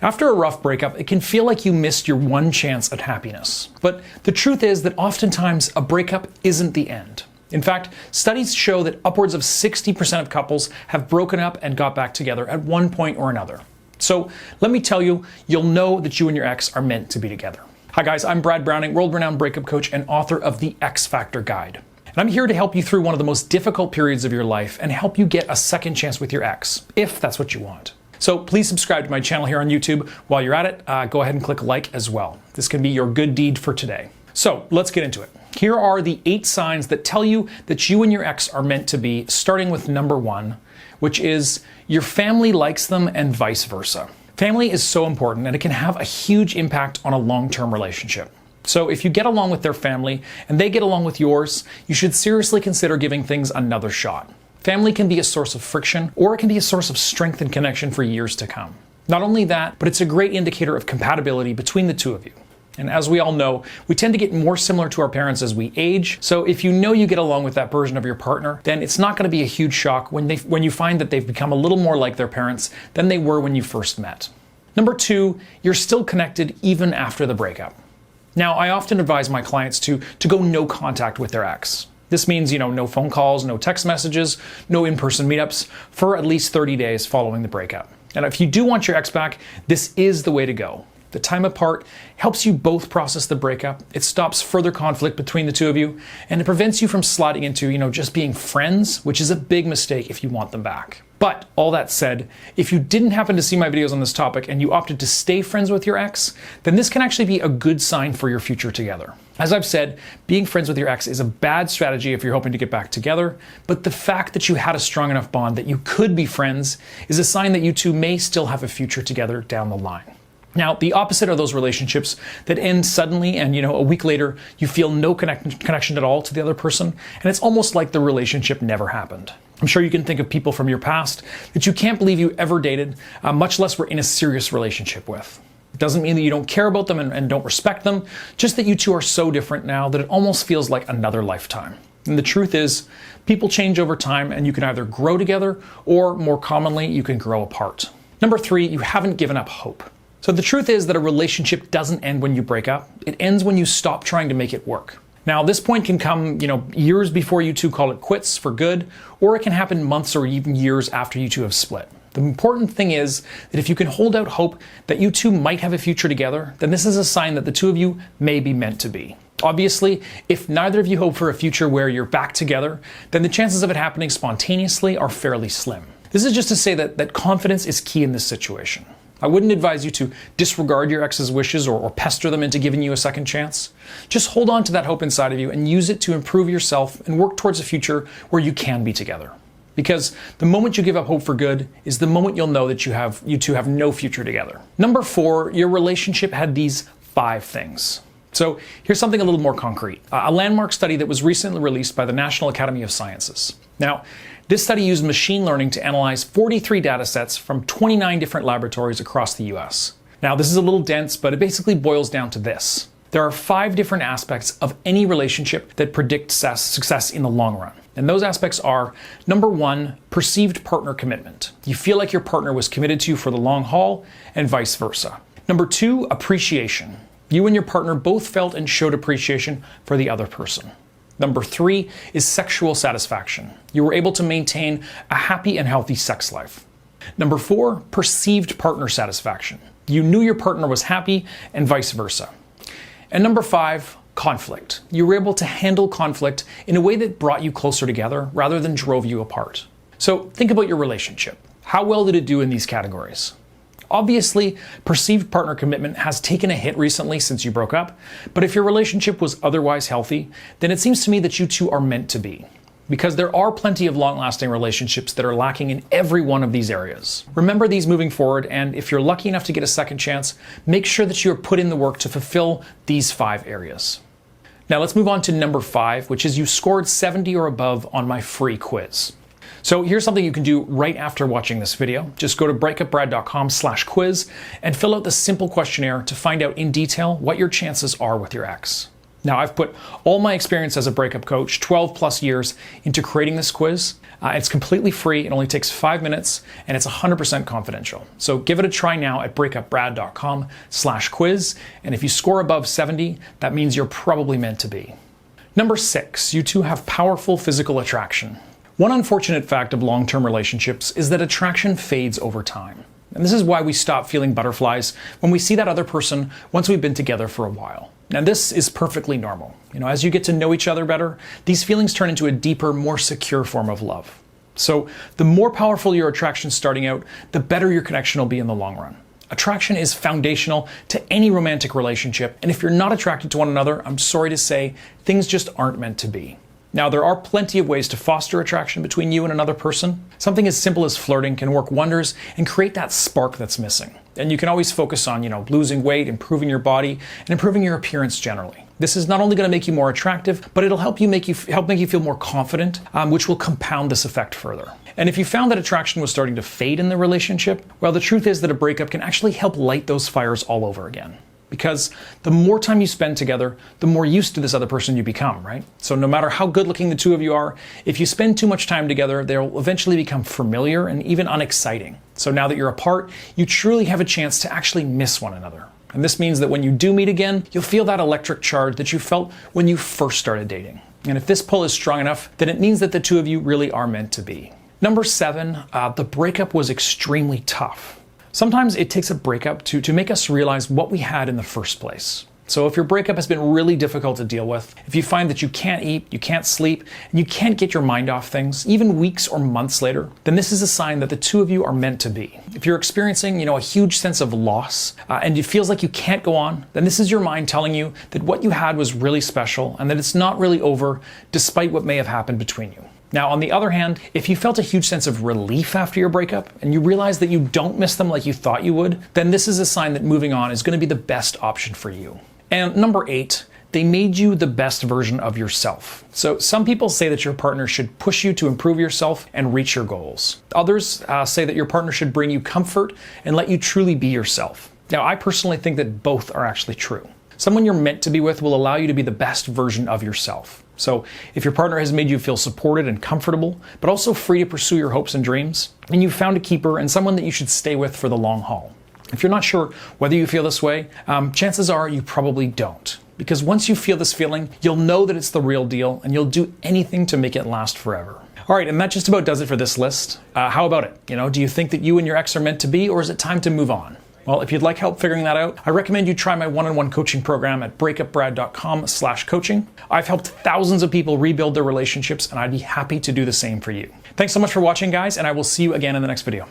After a rough breakup, it can feel like you missed your one chance at happiness. But the truth is that oftentimes a breakup isn't the end. In fact, studies show that upwards of 60% of couples have broken up and got back together at one point or another. So let me tell you, you'll know that you and your ex are meant to be together. Hi guys, I'm Brad Browning, world-renowned breakup coach and author of the X Factor Guide. And I'm here to help you through one of the most difficult periods of your life and help you get a second chance with your ex, if that's what you want. So please subscribe to my channel here on YouTube. While you're at it, go ahead and click like as well. This can be your good deed for today. So let's get into it. Here are the 8 signs that tell you that you and your ex are meant to be, starting with number 1, which is your family likes them and vice versa. Family is so important and it can have a huge impact on a long-term relationship. So if you get along with their family and they get along with yours, you should seriously consider giving things another shot. Family can be a source of friction, or it can be a source of strength and connection for years to come. Not only that, but it's a great indicator of compatibility between the two of you. And as we all know, we tend to get more similar to our parents as we age. So if you know you get along with that version of your partner, then it's not going to be a huge shock when you find that they've become a little more like their parents than they were when you first met. Number 2, you're still connected even after the breakup. Now, I often advise my clients to go no contact with their ex. This means, no phone calls, no text messages, no in-person meetups for at least 30 days following the breakup. And if you do want your ex back, this is the way to go. The time apart helps you both process the breakup. It stops further conflict between the two of you, and it prevents you from sliding into, just being friends, which is a big mistake if you want them back. But all that said, if you didn't happen to see my videos on this topic and you opted to stay friends with your ex, then this can actually be a good sign for your future together. As I've said, being friends with your ex is a bad strategy if you're hoping to get back together, but the fact that you had a strong enough bond that you could be friends is a sign that you two may still have a future together down the line. Now, the opposite are those relationships that end suddenly and, a week later, you feel no connection at all to the other person, and it's almost like the relationship never happened. I'm sure you can think of people from your past that you can't believe you ever dated, much less were in a serious relationship with. It doesn't mean that you don't care about them and don't respect them, just that you two are so different now that it almost feels like another lifetime. And the truth is, people change over time and you can either grow together or, more commonly, you can grow apart. Number 3, you haven't given up hope. So the truth is that a relationship doesn't end when you break up. It ends when you stop trying to make it work. Now, this point can come, years before you two call it quits for good, or it can happen months or even years after you two have split. The important thing is that if you can hold out hope that you two might have a future together, then this is a sign that the two of you may be meant to be. Obviously, if neither of you hope for a future where you're back together, then the chances of it happening spontaneously are fairly slim. This is just to say that confidence is key in this situation. I wouldn't advise you to disregard your ex's wishes or pester them into giving you a second chance. Just hold on to that hope inside of you and use it to improve yourself and work towards a future where you can be together. Because the moment you give up hope for good is the moment you'll know that you two have no future together. Number 4, your relationship had these 5 things. So here's something a little more concrete. A landmark study that was recently released by the National Academy of Sciences. Now, this study used machine learning to analyze 43 data sets from 29 different laboratories across the US. Now, this is a little dense, but it basically boils down to this. There are 5 different aspects of any relationship that predict success in the long run. And those aspects are, number 1, perceived partner commitment. You feel like your partner was committed to you for the long haul, and vice versa. Number 2, appreciation. You and your partner both felt and showed appreciation for the other person. Number 3 is sexual satisfaction. You were able to maintain a happy and healthy sex life. Number 4, perceived partner satisfaction. You knew your partner was happy and vice versa. And number 5, conflict. You were able to handle conflict in a way that brought you closer together rather than drove you apart. So think about your relationship. How well did it do in these categories? Obviously, perceived partner commitment has taken a hit recently since you broke up, but if your relationship was otherwise healthy, then it seems to me that you two are meant to be. Because there are plenty of long-lasting relationships that are lacking in every one of these areas. Remember these moving forward, and if you're lucky enough to get a second chance, make sure that you are put in the work to fulfill these 5 areas. Now let's move on to number 5, which is you scored 70 or above on my free quiz. So here's something you can do right after watching this video. Just go to breakupbrad.com/quiz and fill out the simple questionnaire to find out in detail what your chances are with your ex. Now, I've put all my experience as a breakup coach, 12 plus years, into creating this quiz. It's completely free. It only takes 5 minutes, and it's 100% confidential. So give it a try now at breakupbrad.com/quiz. And if you score above 70, that means you're probably meant to be. Number 6, you two have powerful physical attraction. One unfortunate fact of long-term relationships is that attraction fades over time. And this is why we stop feeling butterflies when we see that other person once we've been together for a while. Now, this is perfectly normal. As you get to know each other better, these feelings turn into a deeper, more secure form of love. So the more powerful your attraction starting out, the better your connection will be in the long run. Attraction is foundational to any romantic relationship, and if you're not attracted to one another, I'm sorry to say, things just aren't meant to be. Now, there are plenty of ways to foster attraction between you and another person. Something as simple as flirting can work wonders and create that spark that's missing. And you can always focus on, losing weight, improving your body, and improving your appearance generally. This is not only going to make you more attractive, but it'll help make you feel more confident, which will compound this effect further. And if you found that attraction was starting to fade in the relationship, well, the truth is that a breakup can actually help light those fires all over again. Because the more time you spend together, the more used to this other person you become, right? So no matter how good looking the two of you are, if you spend too much time together, they'll eventually become familiar and even unexciting. So now that you're apart, you truly have a chance to actually miss one another. And this means that when you do meet again, you'll feel that electric charge that you felt when you first started dating. And if this pull is strong enough, then it means that the two of you really are meant to be. Number 7, the breakup was extremely tough. Sometimes it takes a breakup to make us realize what we had in the first place. So if your breakup has been really difficult to deal with, if you find that you can't eat, you can't sleep, and you can't get your mind off things, even weeks or months later, then this is a sign that the two of you are meant to be. If you're experiencing, a huge sense of loss, and it feels like you can't go on, then this is your mind telling you that what you had was really special and that it's not really over despite what may have happened between you. Now, on the other hand, if you felt a huge sense of relief after your breakup and you realize that you don't miss them like you thought you would, then this is a sign that moving on is going to be the best option for you. And number 8, they made you the best version of yourself. So some people say that your partner should push you to improve yourself and reach your goals. Others say that your partner should bring you comfort and let you truly be yourself. Now, I personally think that both are actually true. Someone you're meant to be with will allow you to be the best version of yourself. So if your partner has made you feel supported and comfortable, but also free to pursue your hopes and dreams, then you've found a keeper and someone that you should stay with for the long haul. If you're not sure whether you feel this way, chances are you probably don't. Because once you feel this feeling, you'll know that it's the real deal and you'll do anything to make it last forever. All right, and that just about does it for this list. How about it? Do you think that you and your ex are meant to be, or is it time to move on? Well, if you'd like help figuring that out, I recommend you try my one-on-one coaching program at breakupbrad.com/coaching. I've helped thousands of people rebuild their relationships, and I'd be happy to do the same for you. Thanks so much for watching, guys, and I will see you again in the next video.